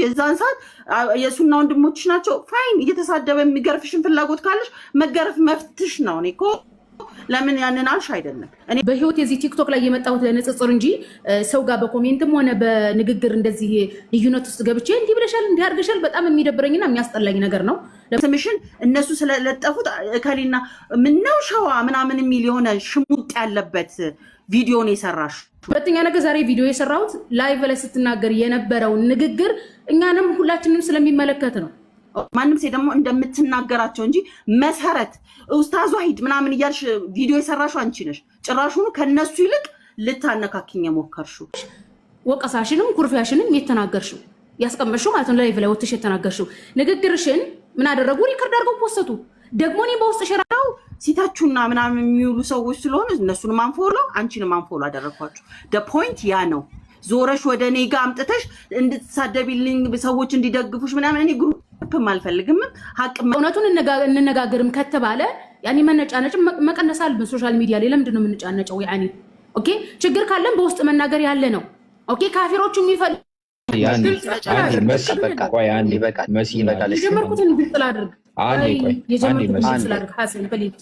የዛን ሰዓት የሱና ወንድሞችሽ ናቸው ፋይን እየተሳደበ የሚገርፍሽን ፍላጎት ካለሽ መገረፍ መፍትሽ ነው እኔ እኮ ለምን ያንን አልሽ አይደለም እኔ በህይወት የዚህ ቲክቶክ ላይ የመጣሁት ለንጽጽር እንጂ ሰው ጋር በኮሜንትም ሆነ በንግግር እንደዚህ ልዩነት ውስጥ ገብቼ እንዲህ ብለሻል እንዲህ አድርገሻል በጣም የሚደብረኝና የሚያስጠላኝ ነገር ነው። ስምሽን እነሱ ስለለጠፉት እከሊና ምነው ሸዋ ምናምን የሚል የሆነ ሽሙጥ ያለበት ቪዲዮ ነው የሰራሽ። ሁለተኛ ነገር ዛሬ ቪዲዮ የሰራሁት ላይቭ ላይ ስትናገር የነበረው ንግግር እኛንም ሁላችንም ስለሚመለከት ነው። ማንም ሰው ደግሞ እንደምትናገራቸው እንጂ መሰረት ኡስታዝ ዋሂድ ምናምን እያልሽ ቪዲዮ የሰራሽው አንቺ ነሽ። ጭራሹን ከነሱ ይልቅ ልታነካኪኝ ሞከርሽው። ወቀሳሽንም ኩርፊያሽንም የተናገርሽው ያስቀመጥሽው ማለት ነው። ላይቭ ላይ ወጥተሽ የተናገርሽው ንግግርሽን ምን አደረጉ? ሪከርድ አድርገው ፖስቱ። ደግሞ እኔ በውስጥ ሸራው ሲታችሁና ምናምን የሚውሉ ሰዎች ስለሆኑ እነሱን ማንፎሎ አንቺን ማንፎሎ አደረኳችሁ። ደ ፖይንት ያ ነው። ዞረሽ ወደ እኔ ጋር አምጥተሽ እንድትሳደቢልኝ ሰዎች እንዲደግፉሽ ምናምን እኔ ግሩፕም አልፈልግም። ሀቅ እውነቱን እንነጋገርም ከተባለ ያኔ መነጫነጭ መቀነስ አለብን። ሶሻል ሚዲያ ላይ ለምንድን ነው የምንጫነጨው? ያኔ ኦኬ ችግር ካለን በውስጥ መናገር ያለ ነው። ኦኬ ካፊሮቹ የሚፈልጉ ያኔ መሲ በቃ ቆይ አንዴ በቃ መሲ ይበቃል። ጀመርኩትን ግልጽ ላድርግ አንዴ ቆይ የጀመርኩትን ግልጽ ላድርግ ሐሰን በሊት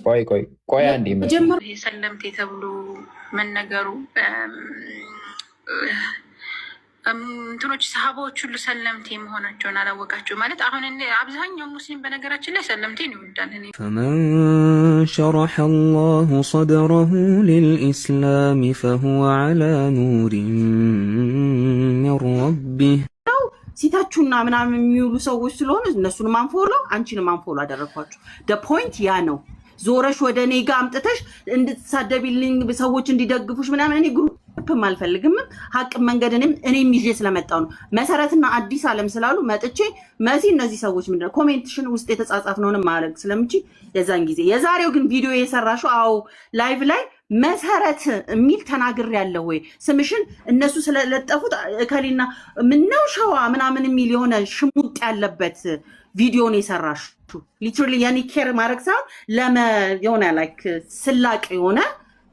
ቆይ አንዴ መሲ ይሄ ሰለምቴ ተብሎ መነገሩ እንትኖች ሰሃባዎች ሁሉ ሰለምቴ መሆናቸውን አላወቃቸው ማለት አሁን አብዛኛው ሙስሊም በነገራችን ላይ ሰለምቴን ይወዳል። እኔ فمن شرح الله صدره للإسلام فهو على نور من ربه ሲታችሁና ምናምን የሚውሉ ሰዎች ስለሆኑ እነሱን ማንፎሎ አንቺን ማንፎሎ አደረኳችሁ። ደ ፖይንት ያ ነው። ዞረሽ ወደ እኔ ጋር አምጥተሽ እንድትሳደቢልኝ ሰዎች እንዲደግፉሽ ምናምን እኔ ግሩፕም አልፈልግም። ሀቅ መንገድንም እኔም ይዤ ስለመጣው ነው። መሰረትና አዲስ ዓለም ስላሉ መጥቼ መሲ እነዚህ ሰዎች ምንድነው ኮሜንትሽን ውስጥ የተጻጻፍነውንም ማድረግ ስለምችል የዛን ጊዜ የዛሬው ግን ቪዲዮ የሰራሽው አው ላይቭ ላይ መሰረት የሚል ተናግር ያለው ወይ ስምሽን እነሱ ስለለጠፉት እከሊና ምነው ሸዋ ምናምን የሚል የሆነ ሽሙጥ ያለበት ቪዲዮ ነው የሰራሽ። ሊትራሊ ያኔ ኬር ማድረግ ሳይሆን የሆነ ላይክ ስላቅ የሆነ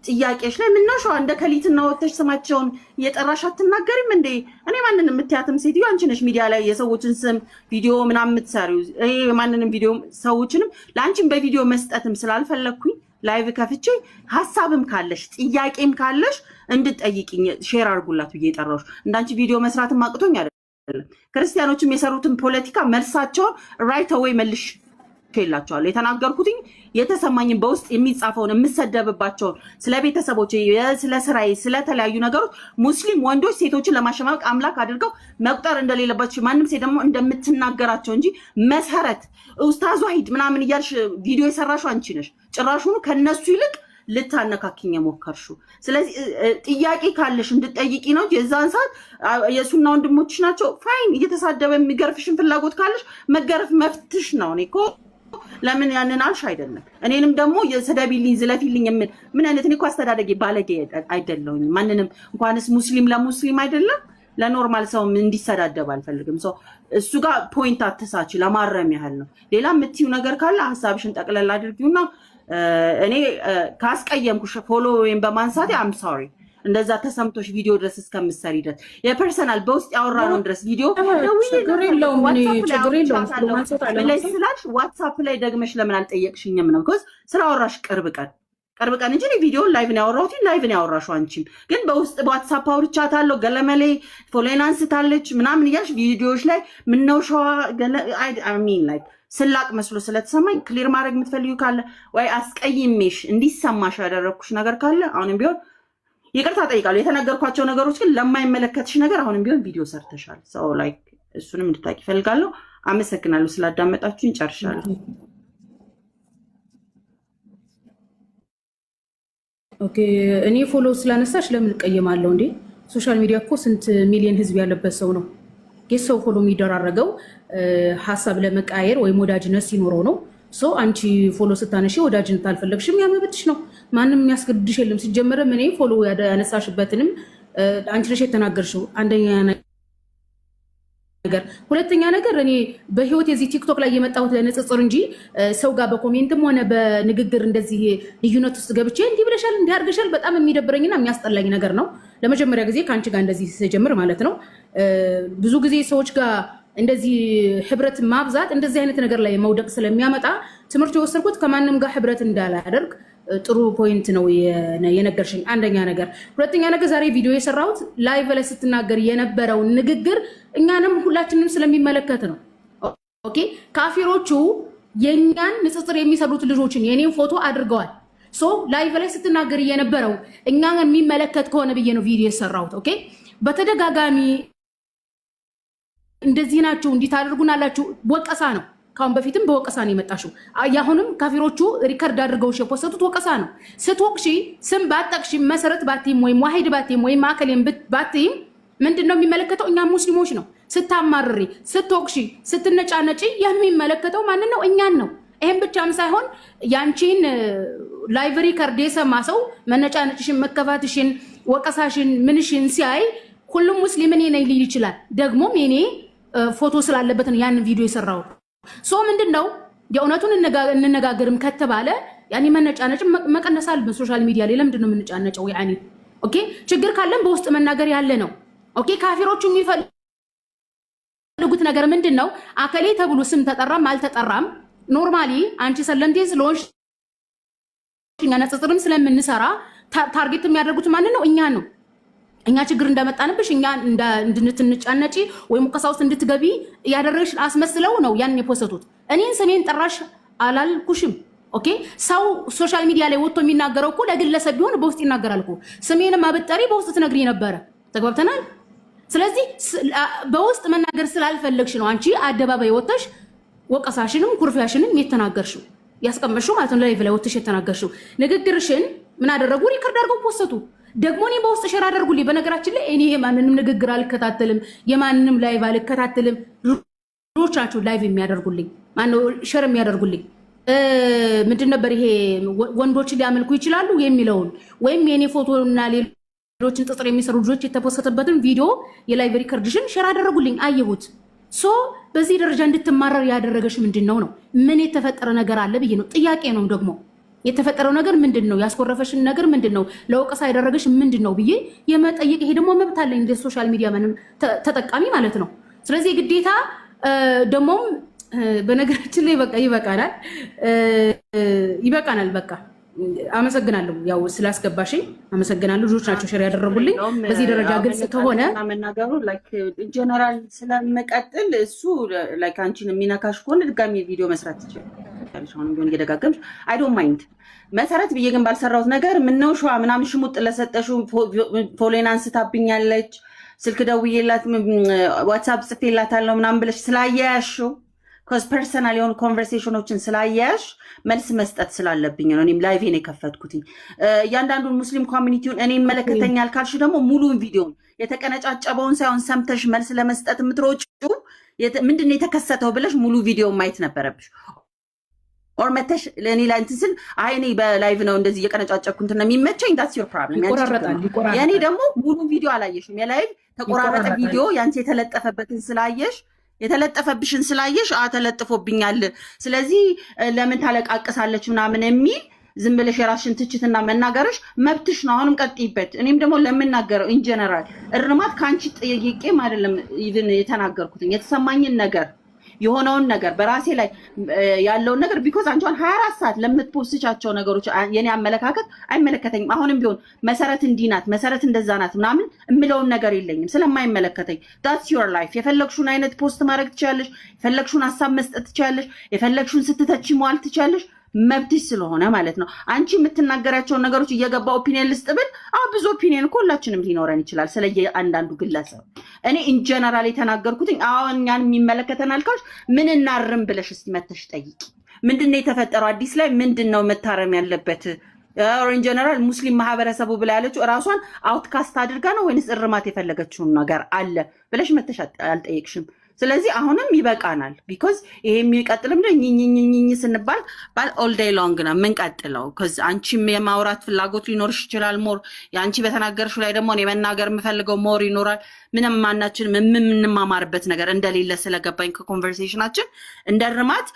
ጥያቄሽ ላይ ምነው ሸዋ እንደ ከሊትና ወጥተሽ ስማቸውን እየጠራሽ አትናገሪም እንዴ? እኔ ማንንም የምትያትም ሴትዮ አንቺ ነሽ። ሚዲያ ላይ የሰዎችን ስም ቪዲዮ ምናምን የምትሰሪው ማንንም ቪዲዮ ሰዎችንም ለአንቺም በቪዲዮ መስጠትም ስላልፈለግኩኝ ላይቭ ከፍቼ ሐሳብም ካለሽ ጥያቄም ካለሽ እንድትጠይቂኝ ሼር አድርጉላት ብዬ ጠራውሽ። እንዳንቺ ቪዲዮ መስራትም አቅቶኝ አይደለም። ክርስቲያኖችም የሰሩትን ፖለቲካ መልሳቸውን ራይት አዌይ መልሽ ከላቸዋለሁ። የተናገርኩትኝ የተሰማኝን በውስጥ የሚጻፈውን የምሰደብባቸውን ስለ ቤተሰቦች፣ ስለ ስራዬ፣ ስለተለያዩ ነገሮች ሙስሊም ወንዶች ሴቶችን ለማሸማቀቅ አምላክ አድርገው መቁጠር እንደሌለባቸው ማንም ሴት ደግሞ እንደምትናገራቸው እንጂ መሰረት ኡስታዝ ዋሂድ ምናምን እያልሽ ቪዲዮ የሰራሽው አንቺ ነሽ። ጭራሹኑ ከነሱ ይልቅ ልታነካኪኝ ሞከርሽው። ስለዚህ ጥያቄ ካለሽ እንድትጠይቂ ነው። የዛን ሰዓት የሱና ወንድሞችሽ ናቸው ፋይን እየተሳደበ የሚገርፍሽን ፍላጎት ካለሽ መገረፍ መፍትሽ ነው እኔ እኮ ለምን ያንን አልሽ አይደለም። እኔንም ደግሞ የሰደቢልኝ ዝለፊልኝ ምን አይነት እኔ እኮ አስተዳደጌ ባለጌ አይደለሁኝ። ማንንም እንኳንስ ሙስሊም ለሙስሊም አይደለም ለኖርማል ሰው እንዲሰዳደብ አልፈልግም። ሰው እሱ ጋር ፖይንት አትሳች ለማረም ያህል ነው። ሌላ የምትይው ነገር ካለ ሐሳብሽን ጠቅለል አድርጊውና እኔ ካስቀየምኩሽ ፎሎ ወይም በማንሳት አም ሶሪ እንደዛ ተሰምቶሽ ቪዲዮ ድረስ እስከምትሰሪ ድረስ የፐርሰናል በውስጥ ያወራነው ድረስ ቪዲዮ ስላልሽ ዋትሳፕ ላይ ደግመሽ ለምን አልጠየቅሽኝም ነው? because ስላወራሽ ቅርብ ቀን እንጂ ቪዲዮን ላይቭ ነው ያወራሁት። ላይቭ ነው ያወራሽው። አንቺም ግን በውስጥ በዋትሳፕ አውርቻታለሁ ገለመሌ ፎሎን አንስታለች ምናምን እያልሽ ቪዲዮዎች ላይ ምነው ሸዋ አይ ሚን ላይክ ስላቅ መስሎ ስለተሰማኝ ክሊር ማድረግ የምትፈልጊው ካለ ወይ አስቀይሜሽ እንዲሰማሽ ያደረኩሽ ነገር ካለ አሁንም ቢሆን ይቅርታ ጠይቃለሁ። የተነገርኳቸው ነገሮች ግን ለማይመለከትሽ ነገር አሁንም ቢሆን ቪዲዮ ሰርተሻል። ሰው ላይክ እሱንም እንድታቂ ፈልጋለሁ። አመሰግናለሁ ስላዳመጣችሁኝ። ጨርሻለሁ። ኦኬ እኔ ፎሎ ስላነሳሽ ለምን እቀየማለሁ እንዴ? ሶሻል ሚዲያ እኮ ስንት ሚሊዮን ህዝብ ያለበት ሰው ነው። የሰው ፎሎ የሚደራረገው ሐሳብ ለመቃየር ወይም ወዳጅነት ሲኖረው ነው። ሶ አንቺ ፎሎ ስታነሺ ወዳጅነት አልፈለግሽም ያመብትሽ ነው። ማንም የሚያስገድድሽ የለም። ሲጀመረም እኔ ፎሎ ያነሳሽበትንም አንቺ ነሽ የተናገርሽው። አንደኛ ነገር ሁለተኛ ነገር እኔ በህይወት የዚህ ቲክቶክ ላይ የመጣሁት ለንጽጽር እንጂ ሰው ጋር በኮሜንትም ሆነ በንግግር እንደዚህ ልዩነት ውስጥ ገብቼ እንዲህ ብለሻል እንዲህ አድርገሻል በጣም የሚደብረኝና የሚያስጠላኝ ነገር ነው። ለመጀመሪያ ጊዜ ከአንቺ ጋር እንደዚህ ሲጀምር ማለት ነው። ብዙ ጊዜ ሰዎች ጋር እንደዚህ ህብረት ማብዛት እንደዚህ አይነት ነገር ላይ መውደቅ ስለሚያመጣ ትምህርት የወሰድኩት ከማንም ጋር ህብረት እንዳላደርግ ጥሩ ፖይንት ነው የነገርሽኝ። አንደኛ ነገር። ሁለተኛ ነገር ዛሬ ቪዲዮ የሰራሁት ላይቭ ላይ ስትናገር የነበረው ንግግር እኛንም ሁላችንም ስለሚመለከት ነው። ኦኬ ካፊሮቹ የኛን ንጽጽር የሚሰሩት ልጆችን የኔን ፎቶ አድርገዋል። ሶ ላይቭ ላይ ስትናገር የነበረው እኛን የሚመለከት ከሆነ ብዬ ነው ቪዲዮ የሰራሁት። ኦኬ በተደጋጋሚ እንደዚህ ናችሁ እንዲህ ታደርጉናላችሁ ወቀሳ ነው። ካሁን በፊትም በወቀሳ ነው የመጣሽው። ያሁንም ካፊሮቹ ሪከርድ አድርገውሽ የፖስቱት ወቀሳ ነው። ስትወቅሺ ስም ባጠቅሽ መሰረት ባትይም ወይም ዋሂድ ባትይም ወይም ማከሌም ባትይም ምንድነው የሚመለከተው? እኛ ሙስሊሞች ነው። ስታማርሪ፣ ስትወቅሺ፣ ስትነጫነጪ የሚመለከተው ማንን ነው? እኛን ነው። ይሄን ብቻም ሳይሆን ያንቺን ላይቭ ሪከርድ የሰማ ሰው መነጫነጭሽን፣ መከፋትሽን፣ ወቀሳሽን፣ ምንሽን ሲያይ ሁሉም ሙስሊም እኔ ነኝ ሊል ይችላል። ደግሞም የኔ ፎቶ ስላለበት ነው ያንን ቪዲዮ የሰራው። ሶ ምንድነው የእውነቱን እንነጋገርም ከተባለ ያኔ መነጫነጭ መቀነስ አለብን። ሶሻል ሚዲያ ላይ ለምንድነው የምንጫነጨው? ያኔ ኦኬ ችግር ካለን በውስጥ መናገር ያለ ነው። ኦኬ ካፊሮቹ የሚፈልጉት ነገር ምንድነው? አከሌ ተብሎ ስም ተጠራም አልተጠራም ኖርማሊ አንቺ ሰለምቴ ስለሆንሽ እኛ ንጽጽርም ስለምንሰራ ታርጌት የሚያደርጉት ማንን ነው? እኛ ነው። እኛ ችግር እንደመጣንብሽ እኛ እንድንትንጫነጪ ወይ ሙቀሳ ውስጥ እንድትገቢ ያደረግሽ አስመስለው ነው ያን የፖስቱት። እኔን ስሜን ጠራሽ አላልኩሽም። ኦኬ ሰው ሶሻል ሚዲያ ላይ ወጥቶ የሚናገረው እኮ ለግለሰብ ቢሆን በውስጥ ይናገራል እኮ። ስሜንም አበጠሪ በውስጥ ትነግሪ ነበረ። ተግባብተናል። ስለዚህ በውስጥ መናገር ስላልፈለግሽ ነው አንቺ አደባባይ ወጥተሽ ወቀሳሽንም ኩርፊያሽንም የተናገርሽው ያስቀመጥሽው ማለት ነው። ላይቭ ላይ ወጥተሽ የተናገርሽው ንግግርሽን ምን አደረጉ? ሪከርድ አድርገው ፖስቱ። ደግሞ እኔ በውስጥ ሼር አደርጉልኝ። በነገራችን ላይ እኔ የማንንም ንግግር አልከታተልም፣ የማንንም ላይቭ አልከታተልም። ሮቻችሁ ላይቭ የሚያደርጉልኝ ማነው ሼር የሚያደርጉልኝ? ምንድን ነበር ይሄ ወንዶችን ሊያመልኩ ይችላሉ የሚለውን ወይም የኔ ፎቶና ሌሎችን ጥጥር የሚሰሩ ልጆች የተፖስተበትን ቪዲዮ የላይቭ ሪከርድሽን ሼር አደረጉልኝ። አየሁት። ሶ በዚህ ደረጃ እንድትማረር ያደረገሽ ምንድነው ነው? ምን የተፈጠረ ነገር አለ ብዬ ነው። ጥያቄ ነው ደግሞ የተፈጠረው ነገር ምንድነው? ያስቆረፈሽን ነገር ምንድነው? ለወቀሳ ያደረገሽ ምንድነው ብዬ የመጠየቅ ይሄ ደግሞ መብት አለኝ እንደ ሶሻል ሚዲያ ምንም ተጠቃሚ ማለት ነው። ስለዚህ ግዴታ ደሞም በነገራችን ላይ በቃ ይበቃናል። በቃ አመሰግናለሁ። ያው ስላስገባሽኝ አመሰግናለሁ። ልጆች ናቸው ሼር ያደረጉልኝ። በዚህ ደረጃ ግልጽ ከሆነ መናገሩ ላይክ ጀነራል ስለምቀጥል እሱ ላይክ አንቺን የሚነካሽ ከሆነ ድጋሚ ቪዲዮ መስራት ይችላል። አሁን ቢሆን እየደጋገምሽ አይ ዶንት ማይንድ መሰረት ብዬ ግን ባልሰራሁት ነገር ምነው ሸዋ ምናምን ሽሙጥ ለሰጠሽው ፎሎን አንስታብኛለች፣ ስልክ ደውዬላት ዋትስአፕ ጽፌላታለሁ ምናምን ብለሽ ስላያያሽው ኮዝ ፐርሰናል የሆኑ ኮንቨርሴሽኖችን ስላያያሽ መልስ መስጠት ስላለብኝ ነው እኔም ላይቬን የከፈትኩትኝ። እያንዳንዱን ሙስሊም ኮሚኒቲውን እኔ ይመለከተኛል ካልሽ ደግሞ ሙሉውን ቪዲዮን የተቀነጫጨበውን ሳይሆን ሰምተሽ መልስ ለመስጠት የምትሮጪው ምንድን ነው የተከሰተው ብለሽ ሙሉ ቪዲዮ ማየት ነበረብሽ። ኦር መተሽ ለእኔ ላይ እንትን ስል አይ እኔ በላይቭ ነው እንደዚህ እየቀነጫጨብኩ እንትን ነው የሚመቸኝ። ዳትስ ዮር ፕሮብለም። የእኔ ደግሞ ሙሉ ቪዲዮ አላየሽም። የላይቭ ተቆራረጠ ቪዲዮ ያንቺ የተለጠፈበትን ስላየሽ የተለጠፈብሽን ስላየሽ ተለጥፎብኛል፣ ስለዚህ ለምን ታለቃቅሳለች ምናምን የሚል ዝም ብለሽ የራስሽን ትችትና መናገርሽ መብትሽ ነው። አሁንም ቀጥይበት። እኔም ደግሞ ለምናገረው ኢን ጀነራል እርማት ከአንቺ ጠይቄም አይደለም ኢቭን የተናገርኩትኝ የተሰማኝን ነገር የሆነውን ነገር በራሴ ላይ ያለውን ነገር ቢኮዝ አንቺን 24 ሰዓት ለምትፖስቻቸው ነገሮች የኔ አመለካከት አይመለከተኝም። አሁንም ቢሆን መሰረት እንዲናት መሰረት እንደዛ ናት ምናምን እምለውን ነገር የለኝም ስለማይመለከተኝ። that's your life። የፈለግሽውን አይነት ፖስት ማድረግ ትችያለሽ፣ የፈለግሽውን ሐሳብ መስጠት ትችያለሽ፣ የፈለግሽውን ስትተቺ መዋል ትችያለሽ፣ መብትሽ ስለሆነ ማለት ነው። አንቺ የምትናገራቸው ነገሮች እየገባ ኦፒኒየን ልስጥብል ብዙ ኦፒኒየን እኮ ሁላችንም ሊኖረን ይችላል ስለየ አንዳንዱ ግለሰብ። እኔ ኢን ጀነራል የተናገርኩትኝ እኛን የሚመለከተናል ካልሽ ምን እናርም ብለሽ እስቲ መተሽ ጠይቂ። ምንድነው የተፈጠረው አዲስ ላይ ምንድነው መታረም ያለበት? ኢን ጀነራል ሙስሊም ማህበረሰቡ ብላ ያለችው ራሷን አውትካስት አድርጋ ነው ወይስ እርማት የፈለገችውን ነገር አለ ብለሽ መተሽ አልጠየቅሽም። ስለዚህ አሁንም ይበቃናል። ቢኮዝ ይሄ የሚቀጥልም ነው ኝኝኝኝ ስንባል ኦል ዴይ ሎንግ ነው የምንቀጥለው። ከዚ አንቺም የማውራት ፍላጎት ሊኖርሽ ይችላል ሞር የአንቺ በተናገርሽው ላይ ደግሞ እኔ መናገር የምፈልገው ሞር ይኖራል። ምንም ማናችንም የምንማማርበት ነገር እንደሌለ ስለገባኝ ከኮንቨርሴሽናችን እንደርማት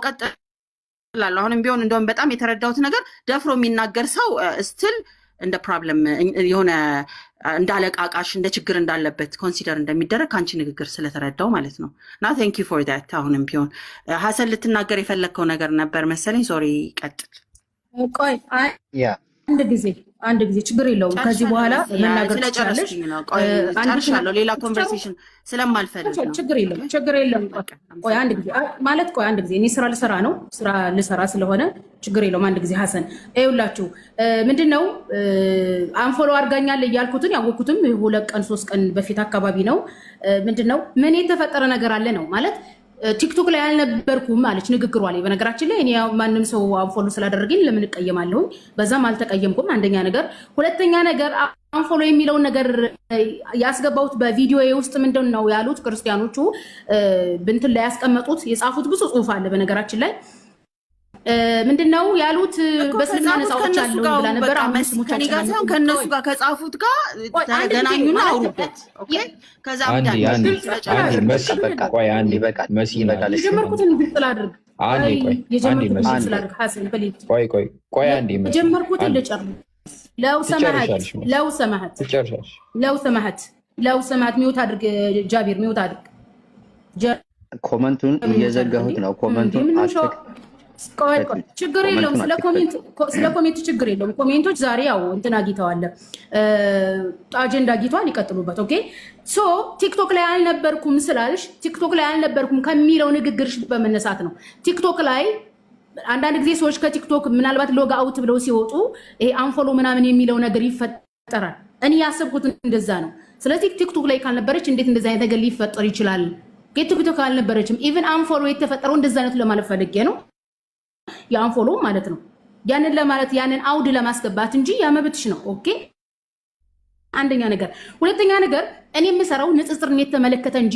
ቀጥላለሁ። አሁንም ቢሆን እንደውም በጣም የተረዳሁት ነገር ደፍሮ የሚናገር ሰው ስትል እንደ ፕሮብለም የሆነ እንዳለቃቃሽ እንደ ችግር እንዳለበት ኮንሲደር እንደሚደረግ ከአንቺ ንግግር ስለተረዳው ማለት ነው። እና ቴንክ ዩ ፎር ዳት። አሁንም ቢሆን ሀሰን ልትናገር የፈለግከው ነገር ነበር መሰለኝ። ሶሪ ቀጥል። ቆይ አንድ ጊዜ ችግር የለውም። ከዚህ በኋላ መናገር ትችላለሽ። ጨርሻለሁ። ሌላ ኮንቨርሴሽን ስለማልፈልግ ነው። ችግር የለም። ቆይ አንድ ጊዜ እኔ ስራ ልሰራ ስለሆነ ችግር የለውም። አንድ ጊዜ ሀሰን ይኸውላችሁ ምንድነው አንፎሎ አድርጋኛል እያልኩትን ያወቅኩትም 2 ቀን 3 ቀን በፊት አካባቢ ነው። ምንድነው ምን የተፈጠረ ነገር አለ ነው ማለት ቲክቶክ ላይ አልነበርኩም ማለች ንግግሯ ላይ። በነገራችን ላይ እኔ ማንም ሰው አንፎሎ ስላደረገኝ ለምን እቀየማለሁ? በዛም አልተቀየምኩም። አንደኛ ነገር፣ ሁለተኛ ነገር አንፎሎ የሚለውን ነገር ያስገባሁት በቪዲዮ ውስጥ ምንድን ነው ያሉት ክርስቲያኖቹ ብንትን ላይ ያስቀመጡት የጻፉት ብዙ ጽሁፍ አለ። በነገራችን ላይ ምንድነው ያሉት በስልምና ነፃዎች አለው ብላ ነበር። ከነሱ ጋር ከጻፉት ጋር ተገናኙና አውሩበት። ኦኬ ከዛ መሲ በቃ ቆይ አንዴ በቃ መሲ ይበቃል። የጀመርኩትን ግልጽ ላድርግ። ቆይ አንዴ የጀመርኩትን ልጨርስ። ለው ሰማሃት ሚውት አድርግ ጃቢር፣ ሚውት አድርግ። ኮመንቱን እየዘጋሁት ነው። ኮመንቱን ችግር የለውም። ስለ ኮሜንት ችግር የለውም። ኮሜንቶች ዛሬ ያው እንትን አግኝተዋል፣ አጀንዳ አግኝተዋል፣ ይቀጥሉበት። ኦኬ ሶ ቲክቶክ ላይ አልነበርኩም ስላልሽ ቲክቶክ ላይ አልነበርኩም ከሚለው ንግግርሽ በመነሳት ነው። ቲክቶክ ላይ አንዳንድ ጊዜ ሰዎች ከቲክቶክ ምናልባት ሎግ አውት ብለው ሲወጡ ይሄ አንፎሎ ምናምን የሚለው ነገር ይፈጠራል። እኔ ያሰብኩት እንደዛ ነው። ስለዚህ ቲክቶክ ላይ ካልነበረች እንዴት እንደዛ አይነት ነገር ሊፈጠር ይችላል? ቲክቶክ አልነበረችም። ኢቭን አንፎሎ የተፈጠረው እንደዛ አይነት ለማለት ፈልጌ ነው። የአንፎሎ ማለት ነው ያንን ለማለት ያንን አውድ ለማስገባት እንጂ ያመብትሽ ነው። ኦኬ አንደኛ ነገር። ሁለተኛ ነገር እኔ የምሰራው ንጽጽርን የተመለከተ እንጂ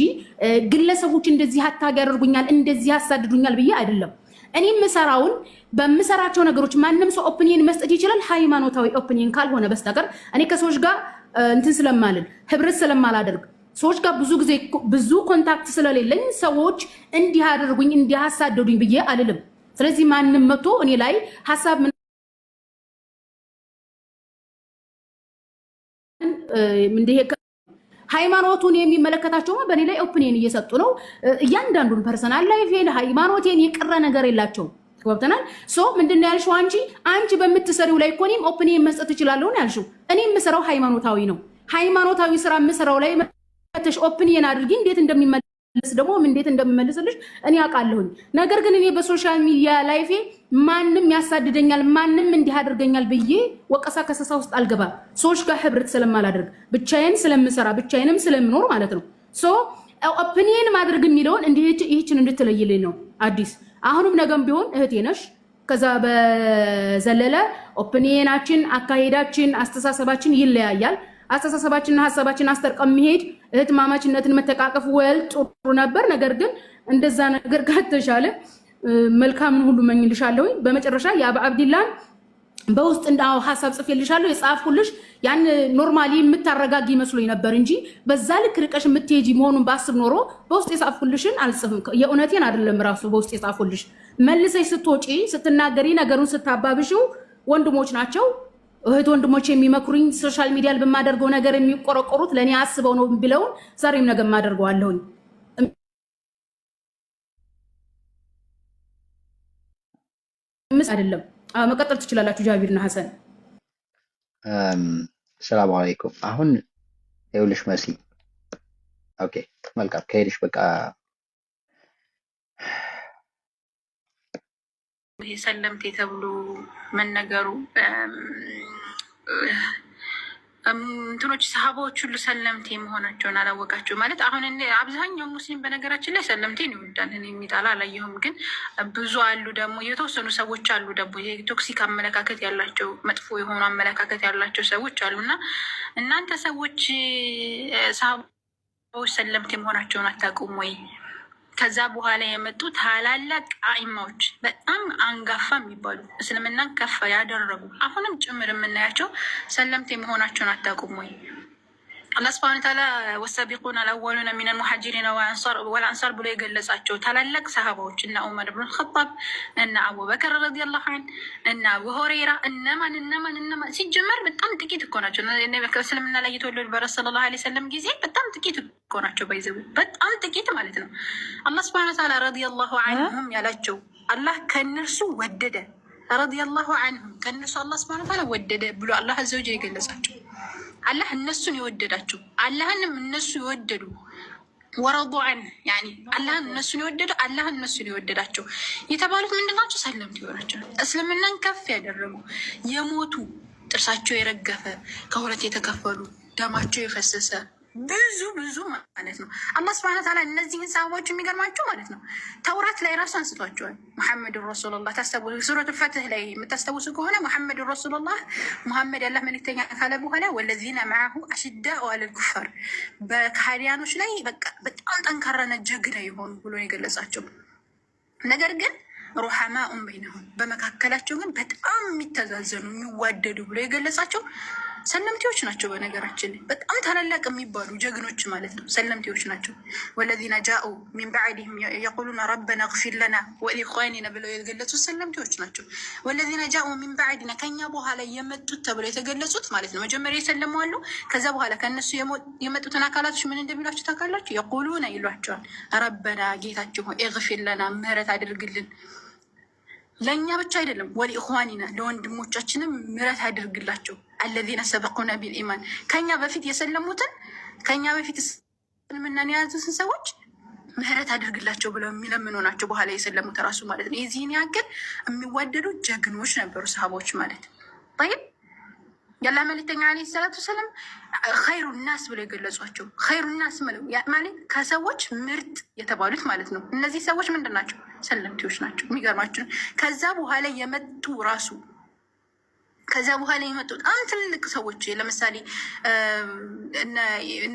ግለሰቦች እንደዚህ አታግ ያደርጉኛል እንደዚህ ያሳድዱኛል ብዬ አይደለም። እኔ የምሰራውን በምሰራቸው ነገሮች ማንም ሰው ኦፒኒየን መስጠት ይችላል፣ ሃይማኖታዊ ኦፒኒየን ካልሆነ በስተቀር እኔ ከሰዎች ጋር እንትን ስለማልን ህብረት ስለማላደርግ ሰዎች ጋር ብዙ ኮንታክት ስለሌለኝ ሰዎች እንዲህ አደርጉኝ እንዲህ አሳደዱኝ ብዬ አልልም። ስለዚህ ማንም መጥቶ እኔ ላይ ሐሳብ ሃይማኖቱን የሚመለከታቸው በእኔ ላይ ኦፒኒየን እየሰጡ ነው። እያንዳንዱን ፐርሰናል ላይፌን ሃይማኖቴን የቀረ ነገር የላቸውም። ተወብተናል። ሶ ምንድነው ያልሽው? አንቺ በምትሰሪው ላይ እኮ እኔም ኦፒኒየን መስጠት እችላለሁ ነው ያልሽው። እኔ የምሰራው ሃይማኖታዊ ነው። ሃይማኖታዊ ስራ የምሰራው ላይ መተሽ ኦፒኒየን አድርጊ። እንዴት እንደምመልስልሽ እኔ አውቃለሁኝ። ነገር ግን እኔ በሶሻል ሚዲያ ላይፌ ማንም ያሳድደኛል ማንም እንዲህ አድርገኛል ብዬ ወቀሳ ከሰሳ ውስጥ አልገባም። ሰዎች ጋር ህብረት ስለማላደርግ ብቻዬን ስለምሰራ ብቻዬንም ስለምኖር ማለት ነው። ሶ ኦፒኒየን ማድረግ የሚለውን ይህችን እንድትለይልኝ ነው አዲስ። አሁንም ነገም ቢሆን እህቴ ነሽ። ከዛ በዘለለ ኦፒኒየናችን፣ አካሄዳችን፣ አስተሳሰባችን ይለያያል። አስተሳሰባችንና ሐሳባችን አስተርቀም መሄድ እህትማማችነትን መተቃቀፍ ወል ጥሩ ነበር። ነገር ግን እንደዛ ነገር ከተሻለ መልካምን ሁሉ መኝልሻለሁ። በመጨረሻ የአባ አብዲላን በውስጥ እንዳው ሐሳብ ጽፌልሻለሁ የጻፍኩልሽ ያን ኖርማሊ የምታረጋጊ መስሎኝ ነበር እንጂ በዛ ልክ ርቀሽ የምትሄጂ መሆኑን ባስብ ኖሮ በውስጥ የጻፍኩልሽን አልጽፍም። የእውነቴን አይደለም። ራሱ በውስጥ የጻፍኩልሽ መልሰሽ ስትወጪ ስትናገሪ ነገሩን ስታባብሽው ወንድሞች ናቸው እህት ወንድሞች የሚመክሩኝ ሶሻል ሚዲያ ላይ በማደርገው ነገር የሚቆረቆሩት ለኔ አስበው ነው ብለው ዛሬም ነገ ማደርገዋለሁኝ። አይደለም መቀጠል ትችላላችሁ። ጃቢርና ሐሰን ሰላም አለይኩም። አሁን ይኸውልሽ መሲ ኦኬ መልካም ከሄድሽ በቃ ይሄ ሰለምቴ ተብሎ መነገሩ እንትኖች ሰሃባዎች ሁሉ ሰለምቴ መሆናቸውን አላወቃቸው ማለት። አሁን አብዛኛው ሙስሊም በነገራችን ላይ ሰለምቴን ይወዳል። እኔ የሚጣላ አላየሁም። ግን ብዙ አሉ ደግሞ የተወሰኑ ሰዎች አሉ ደግሞ ይሄ ቶክሲክ አመለካከት ያላቸው መጥፎ የሆኑ አመለካከት ያላቸው ሰዎች አሉና እናንተ ሰዎች ሰሃባዎች ሰለምቴ መሆናቸውን አታውቁም ወይ? ከዛ በኋላ የመጡ ታላላቅ አኢማዎች በጣም አንጋፋ የሚባሉ እስልምናን ከፍ ያደረጉ አሁንም ጭምር የምናያቸው ሰለምቴ መሆናቸውን አታውቁም ወይ? الله سبحانه وتعالى والسابقون الأولون من المهاجرين والأنصار بلو يقلصاتشو تلالك صحابوች إن عمر بن الخطاب إن أبو بكر رضي الله عنه إن أبو هريرة إنما ሲጀመር በጣም ጥቂት እኮ ናቸው። እስልምና ላይ የተወለዱ በረሱል ሰለላሁ ዐለይሂ ወሰለም ጊዜ በጣም ጥቂት እኮ ናቸው። ባይዘው በጣም ጥቂት ማለት ነው። አላህ ሱብሓነሁ ወተዓላ ረዲየላሁ ዐንሁም ያላቸው አላህ ከነርሱ ወደደ። ረዲየላሁ ዐንሁም ከነርሱ አላህ ሱብሓነሁ ወተዓላ ወደደ ብሎ አላህ አዘ ወጀል የገለጻቸው አላህ እነሱን የወደዳቸው አላህንም እነሱ የወደዱ ወረዱ ዐን ያኒ አላህን እነሱን የወደዱ አላህን እነሱን የወደዳቸው የተባሉት ምንድን ናቸው? ሰለምት ይሆናቸው እስልምናን ከፍ ያደረጉ የሞቱ ጥርሳቸው የረገፈ ከሁለት የተከፈሉ ደማቸው የፈሰሰ ብዙ ማለት ነው። አላህ ሱብሓነሁ ወተዓላ እነዚህን ሰሃቦች የሚገርማቸው ማለት ነው ተውራት ላይ ራሱ አንስቷቸዋል። ሙሐመድ ረሱሉላህ ታስተውሉ ሱረቱል ፈትህ ላይ የምታስተውሱ ከሆነ ሙሐመድ ረሱሉላህ ሙሐመድ ያላህ መልእክተኛ ካለ በኋላ ወለዚነ መዐሁ አሽዳኡ ዐለል ኩፋር በካህዲያኖች ላይ በጣም ጠንካራና ጀግና የሆኑ ብሎ የገለጻቸው ነገር ግን ሩሐማኡን በይነሁም በመካከላቸው ግን በጣም የሚተዛዘኑ የሚዋደዱ ብሎ የገለጻቸው ሰለምቴዎች ናቸው። በነገራችን ላይ በጣም ታላላቅ የሚባሉ ጀግኖች ማለት ነው ሰለምቴዎች ናቸው። ወለዚነ ጃኡ ሚን በዕድህም የቁሉነ ረበና እግፊር ለና ወሊኢኽዋኒና ብለው የገለጹት ሰለምቴዎች ናቸው። ወለዚነ ጃኡ ሚን በዕድና ከኛ በኋላ የመጡት ተብለው የተገለጹት ማለት ነው። መጀመሪያ የሰለሙ አሉ። ከዛ በኋላ ከእነሱ የመጡትን አካላቶች ምን እንደሚሏቸው ታውቃላችሁ? የቁሉነ ይሏቸዋል ረበና ጌታችን ሆይ እግፊር ለና ምህረት አድርግልን ለእኛ ብቻ አይደለም ወሊኢኽዋኒና ለወንድሞቻችንም ምህረት አድርግላቸው አለዚነ ሰበቁና ቢልኢማን ከኛ በፊት የሰለሙትን ከኛ በፊት እስልምናን የያዙትን ሰዎች ምህረት አድርግላቸው ብለው የሚለምኑ ናቸው። በኋላ የሰለሙት ራሱ ማለት ነው። የዚህን ያክል የሚዋደዱ ጀግኖች ነበሩ ሰሃቦች ማለት ነው። طيب ያላህ መልእክተኛ አለይሂ ሰላቱ ወሰለም ኸይሩ ናስ ብለው የገለጿቸው ኸይሩ ናስ ማለት ከሰዎች ምርጥ የተባሉት ማለት ነው። እነዚህ ሰዎች ምንድን ናቸው? ሰለምቴዎች ናቸው። የሚገርማችሁ ከዛ በኋላ የመጡ ራሱ ከዛ በኋላ የመጡ በጣም ትልልቅ ሰዎች ለምሳሌ እነ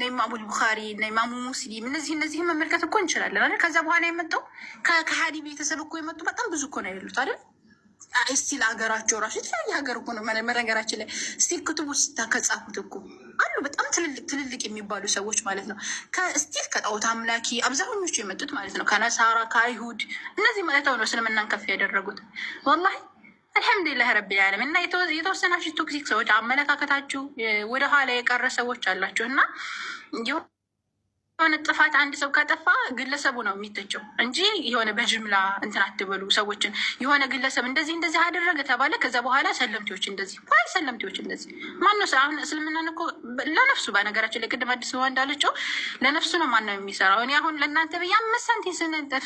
ኢማሙ ቡኻሪ እነ ኢማሙ ሙስሊም እነዚህ መመልከት እኮ እንችላለን አይደል? ከዛ በኋላ የመጣው ከሀዲ ቤተሰብ እኮ የመጡ በጣም ብዙ እኮ ነው ያሉት አይደል? እስቲል ሀገራቸው ራሱ የተለያየ ሀገር እኮ ነው። መነገራችን ላይ እስቲል ክትቡ ከጻፉት እኮ አሉ በጣም ትልልቅ የሚባሉ ሰዎች ማለት ነው። ከስቲል ከጣዖት አምላኪ አብዛኞቹ የመጡት ማለት ነው ከነሳራ ከአይሁድ እነዚህ ማለት ነው እስልምናን ከፍ ያደረጉት ወላሂ አልሐምዱሊላህ ረቢል ዓለሚን። እና የተወሰናችሁ ቶክሲክ ሰዎች አመለካከታችሁ ወደ ኋላ የቀረ ሰዎች አላችሁ እና የሆነ ጥፋት አንድ ሰው ካጠፋ ግለሰቡ ነው የሚተቸው እንጂ የሆነ በጅምላ እንትን አትበሉ ሰዎችን። የሆነ ግለሰብ እንደዚህ አደረገ ተባለ ከዛ በኋላ ሰለምቴዎች እንደዚህ ሰለምቴዎች እንደዚህ ማነው? አሁን እስልምናን እኮ ለነፍሱ በነገራችን ላይ ቅድም አዲስ እንዳለችው ለነፍሱ ነው ማነው የሚሰራው? እኔ አሁን ለእናንተ ብዬ 5 ሳንቲም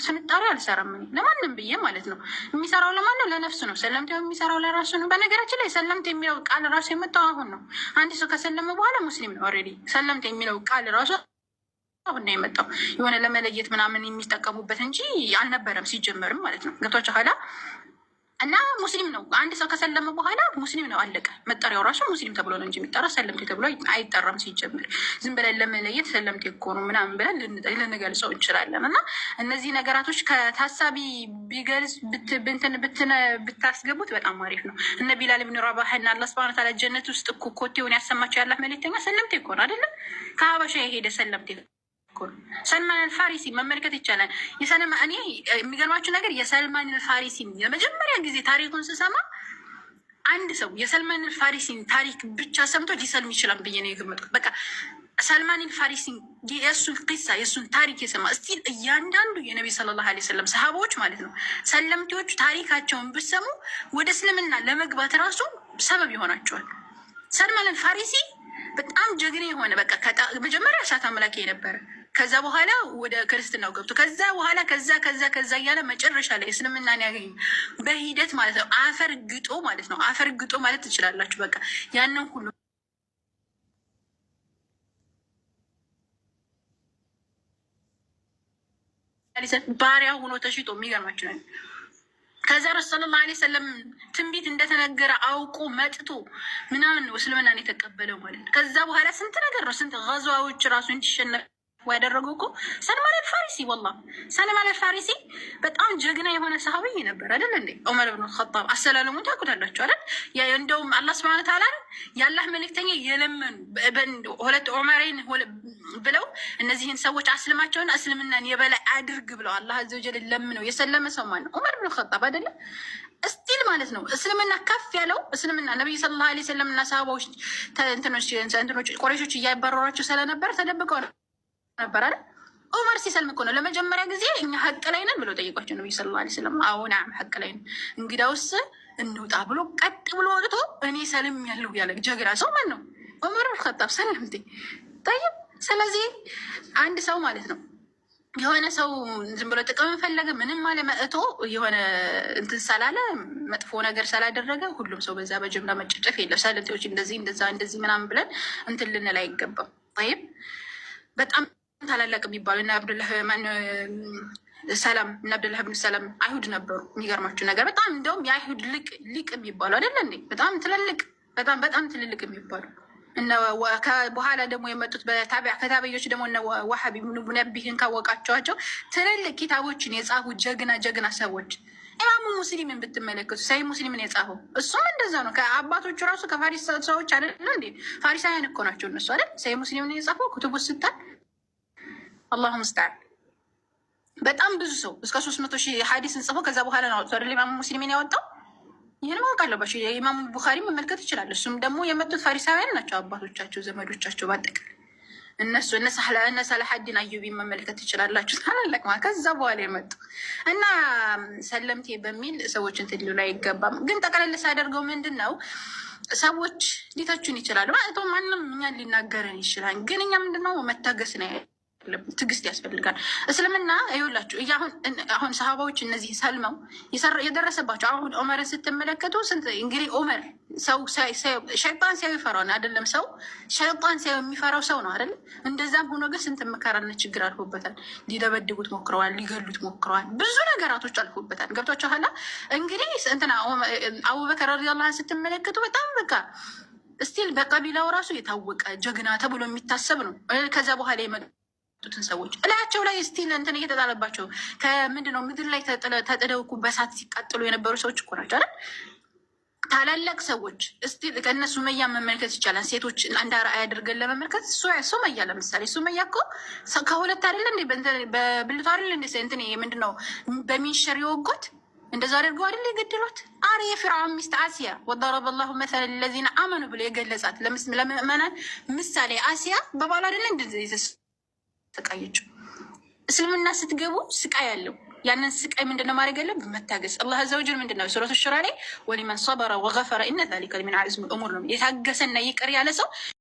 ስንጣሪ አልሰራም ለማንም ብዬ ማለት ነው። የሚሰራው ለማን ነው? ለነፍሱ ነው። ሰለምቴው የሚሰራው ለራሱ ነው። በነገራችን ላይ ሰለምቴ የሚለው ቃል ራሱ የመጣው አሁን ነው። አንድ ሰው ከሰለመ በኋላ ሙስሊም ነው ኦልሬዲ። ሰለምቴ የሚለው ቃል ራሱ አሁን ነው የመጣው። የሆነ ለመለየት ምናምን የሚጠቀሙበት እንጂ አልነበረም ሲጀመርም ማለት ነው። ገብቷችሁ ኋላ እና ሙስሊም ነው። አንድ ሰው ከሰለመ በኋላ ሙስሊም ነው አለቀ። መጠሪያው ራሱ ሙስሊም ተብሎ ነው እንጂ የሚጠራ ሰለምቴ ተብሎ አይጠራም ሲጀመር። ዝም ብለን ለመለየት ሰለምቴ እኮ ነው ምናምን ብለን ልንገልጸው እንችላለን። እና እነዚህ ነገራቶች ከታሳቢ ቢገልጽ ብታስገቡት በጣም አሪፍ ነው። እነ ቢላል ብን ረባህ እና አላህ ሱብሓነሁ ወተዓላ ጀነት ውስጥ እኮ ኮቴውን ያሰማቸው ያላህ መልእክተኛ ሰለምቴ እኮ ነው አይደለም? ከሀበሻ የሄደ ሰለምቴ ሰልማን አልፋሪሲ መመልከት ይቻላል። እኔ የሚገርማችሁ ነገር የሰልማን አልፋሪሲን የመጀመሪያ ጊዜ ታሪኩን ስሰማ አንድ ሰው የሰልማን አልፋሪሲን ታሪክ ብቻ ሰምቶ ሊሰልም ይችላል ብዬ ነው የገመጥኩት። በቃ ሰልማን አልፋሪሲን የእሱን ቂሳ የእሱን ታሪክ የሰማ እስቲል እያንዳንዱ የነቢ ሰለላሁ ዐለይሂ ወሰለም ሰሃቦች ማለት ነው ሰለምቴዎቹ ታሪካቸውን ብሰሙ ወደ እስልምና ለመግባት ራሱ ሰበብ ይሆናቸዋል። ሰልማን አልፋሪሲ በጣም ጀግና የሆነ በቃ መጀመሪያ እሳት አምላኪ የነበረ ከዛ በኋላ ወደ ክርስትናው ገብቶ ከዛ በኋላ ከዛ እያለ መጨረሻ ላይ እስልምናን ያገኙ በሂደት ማለት ነው። አፈር ግጦ ማለት ነው። አፈር ግጦ ማለት ትችላላችሁ። በቃ ያንን ሁሉ ባሪያ ሆኖ ተሽጦ የሚገርማችሁ ነው። ከዛ ረሱል ሰለላሁ ዐለይሂ ወሰለም ትንቢት እንደተነገረ አውቆ መጥቶ ምናምን ነው እስልምናን የተቀበለው ማለት ነው። ከዛ በኋላ ስንት ነገር ነው ስንት ገዝዋዎች ራሱ እንዲሸነፍ ያደረገው እኮ ሰልማን አልፋሪሲ والله ሰልማን አልፋሪሲ በጣም ጀግና የሆነ ሰሃቢ ነበር አይደል እንዴ? ዑመር ኢብኑ ኸጣብ አሰላለሙን ታውቁታላችሁ አይደል? እንደውም አላህ Subhanahu Wa Ta'ala ያላህ መልእክተኛ የለመኑ ሁለት ዑመሬን ብለው እነዚህን ሰዎች አስልማቸውና እስልምናን የበላይ አድርግ ብለው አላህ Azza wa Jalla ለምነው የሰለመ ሰው ማን ነው? ዑመር ኢብኑ ኸጣብ አይደል? እስቲል ማለት ነው እስልምና ከፍ ያለው እስልምና ነብዩ ሰለላሁ ዐለይሂ ወሰለም እና ሰሃባዎች እንትኖች ቁረይሾች እያባረሯቸው ስለነበር ተደብቀው ነበር አይደል? ዑመር ሲሰልም እኮ ነው ለመጀመሪያ ጊዜ እኛ ሐቅ ላይ ነን ብሎ ጠይቋቸው ነብዩ ሰለላሁ ዐለይሂ ወሰለም። አዎ ናም ሐቅ ላይ ነን፣ እንግዳውስ እንውጣ ብሎ ቀጥ ብሎ ወጥቶ እኔ ሰልም ያለው ያለ ጀግና ሰው ማን ነው? ዑመር ኢብኑ ኸጣብ ሰለምቴ ጠይብ። ስለዚህ አንድ ሰው ማለት ነው የሆነ ሰው ዝም ብሎ ጥቅም ፈለገ ምንም አለ መጥቶ የሆነ እንትን ሳላለ መጥፎ ነገር ሳላደረገ ሁሉም ሰው በዛ በጅምላ መጨጨፍ የለም። ሰለምቴዎች እንደዚህ እንደዚህ ምናምን ብለን እንትን ልንል አይገባም። ጠይብ በጣም ታላላቅ የሚባሉ እና አብዱላህ ሰላም እና አብዱላህ ብን ሰላም አይሁድ ነበሩ። የሚገርማችሁ ነገር በጣም እንደውም የአይሁድ ሊቅ የሚባሉ አይደለ እንዴ? በጣም ትልልቅ በጣም ትልልቅ የሚባሉ እና በኋላ ደግሞ የመጡት ከታቢዮች ደግሞ እነ ወሃቢ ኢብኑ ሙነቢህን ካወቃቸዋቸው ትልልቅ ኪታቦችን የጻፉ ጀግና ሰዎች ኢማሙ ሙስሊምን ብትመለከቱ ሳይ ሙስሊምን የጻፈው እሱም እንደዛ ነው። ከአባቶቹ ራሱ ከፋሪስ ሰዎች አይደለ እንዴ? ፋሪሳውያን እኮ ናቸው እነሱ አይደል? ሳይ ሙስሊምን የጻፈው ኩቱቡ ስታ አላሁ ሙስተዓን በጣም ብዙ ሰው እስከ 300,000 ሐዲስን ጽፎ ከዛ በኋላ ነው አውጥቶ አይደል ኢማሙ ሙስሊምን ያወጣው። ይህን ማወቅ አለባቸው። የኢማሙ ቡኻሪ መመልከት ይችላል። እሱም ደግሞ የመጡት ፋሪሳውያን ናቸው፣ አባቶቻቸው ዘመዶቻቸው ባጠቃላይ እነ ሰላሐዲን አዩቢ መመልከት ይችላላችሁ። ታላላቅ ከዛ በኋላ የመጡ እና ሰለምቴ በሚል ሰዎች እንትን ሊሉ አይገባም። ግን ጠቅለል ሳደርገው ምንድን ነው ሰዎች ሊተቹን ይችላሉ ማለት ማንም እኛን ሊናገረን ይችላል። ግን እኛ ምንድነው መታገስ ነው፣ ትግስት ያስፈልጋል። እስልምና ይኸውላችሁ አሁን ሰሃባዎች እነዚህ ሰልመው የደረሰባቸው አሁን ዑመርን ስትመለከቱ ስንት እንግዲህ ዑመር ሸይጣን ሲያዩ ይፈራው ነው አይደለም? ሰው ሸይጣን ሲያዩ የሚፈራው ሰው ነው አይደለም? እንደዛም ሆኖ ግን ስንት መከራና ችግር አልፎበታል። ሊደበድቡት ሞክረዋል፣ ሊገሉት ሞክረዋል፣ ብዙ ነገራቶች አልፎበታል። ገብቷችኋል? እንግዲህ እንትና አቡበከር ረዲየላሁ ዐንሁ ስትመለከቱ በጣም በቃ እስቲል በቀቢላው ራሱ የታወቀ ጀግና ተብሎ የሚታሰብ ነው። ከዛ በኋላ ቱትን ሰዎች እላያቸው ላይ ስቲል እንትን እየተጣለባቸው ከምንድነው ምድር ላይ ተጥደው እኮ በሳት ሲቃጥሉ የነበሩ ሰዎች እኮ ናቸው አይደል? ታላላቅ ሰዎች ስቲል ከእነሱ ሱመያ መመልከት ይቻላል። ሴቶች አንድ አርአያ አድርገን ለመመልከት ሱመያ ለምሳሌ ሱመያ እኮ ከሁለት አይደለ እንዴ በብልቷ አይደለ እንዴ እንትን ምንድነው በሚንሸር የወጎት እንደዛ አድርገው አይደለ የገደሏት? አረ የፍርዓውን ሚስት አሲያ ወደረበ ላሁ መሰለ ለዚነ አመኑ ብሎ የገለጻት ለምእመናን ምሳሌ አሲያ በባል አይደለ እንደዚህ ተቃየችው። እስልምና ስትገቡ ስቃይ ያለው ያንን ስቃይ ምንድነው ማድረግ ያለብን? መታገስ። አላህ አዘ ወጀል ምንድነው ሱረቱ ሹራ ላይ ወሊመን ሰበረ ወገፈረ ኢነ ዛሊከ ሚን አዝሚ ልኡሙር ነው። የታገሰና ይቅር ያለ ሰው